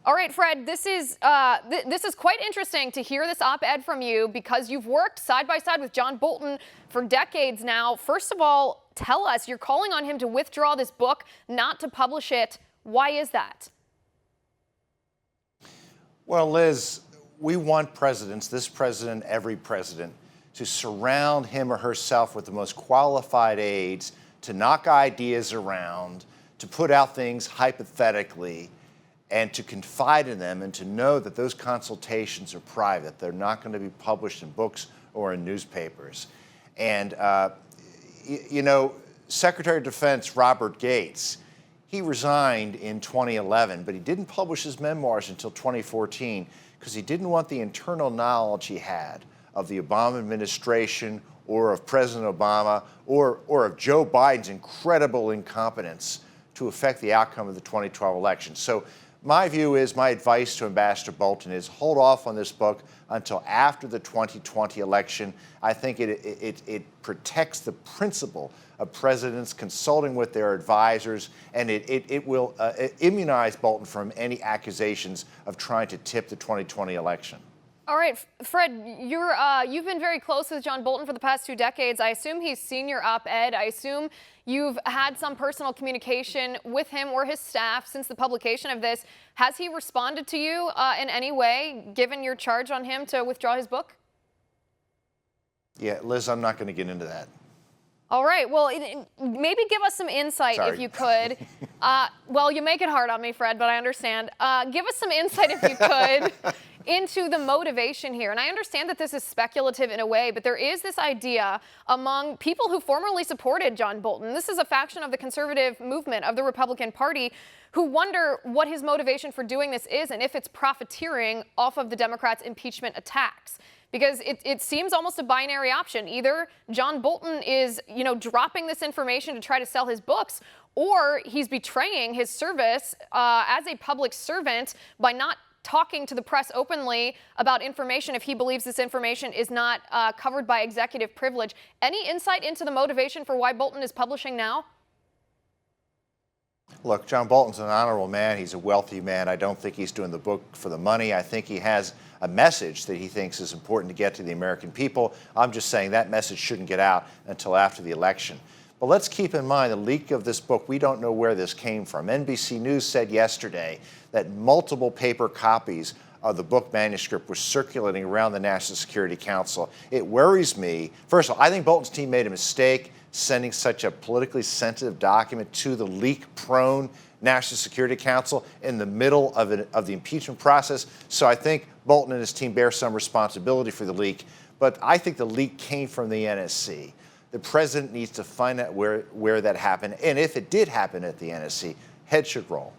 All right, Fred, this is this is quite interesting to hear this op-ed from you because you've worked side by side with John Bolton for decades now. First of all, tell us, you're calling on him to withdraw this book, not to publish it. Why is that? Well, Liz, we want presidents, this president, every president, to surround him or herself with the most qualified aides, to knock ideas around, to put out things hypothetically, and to confide in them and to know that those consultations are private. They're not going to be published in books or in newspapers. And, you know, Secretary of Defense Robert Gates, he resigned in 2011, but he didn't publish his memoirs until 2014 because he didn't want the internal knowledge he had of the Obama administration or of President Obama or of Joe Biden's incredible incompetence to affect the outcome of the 2012 election. So my view is, my advice to Ambassador Bolton is hold off on this book until after the 2020 election. I think it protects the principle of presidents consulting with their advisors, and it will immunize Bolton from any accusations of trying to tip the 2020 election. All right, Fred, you've been very close with John Bolton for the past 2 decades. I assume he's seen your op-ed. I assume you've had some personal communication with him or his staff since the publication of this. Has he responded to you in any way, given your charge on him to withdraw his book? Yeah, Liz, I'm not going to get into that. All right. Well, maybe give us some insight, if you could. Well, you make it hard on me, Fred, but I understand. Give us some insight, if you could, into the motivation here. And I understand that this is speculative in a way, but there is this idea among people who formerly supported John Bolton. This is a faction of the conservative movement of the Republican Party who wonder what his motivation for doing this is and if it's profiteering off of the Democrats' impeachment attacks. Because it seems almost a binary option. Either John Bolton is, dropping this information to try to sell his books, or he's betraying his service as a public servant by not talking to the press openly about information if he believes this information is not covered by executive privilege. Any insight into the motivation for why Bolton is publishing now? Look, John Bolton's an honorable man. He's a wealthy man. I don't think he's doing the book for the money. I think he has a message that he thinks is important to get to the American people. I'm just saying that message shouldn't get out until after the election. But let's keep in mind the leak of this book, we don't know where this came from. NBC News said yesterday that multiple paper copies of the book manuscript were circulating around the National Security Council. It worries me. First of all, I think Bolton's team made a mistake sending such a politically sensitive document to the leak-prone National Security Council in the middle of the impeachment process. So I think Bolton and his team bear some responsibility for the leak. But I think the leak came from the NSC. The president needs to find out where that happened. And if it did happen at the NSC, heads should roll.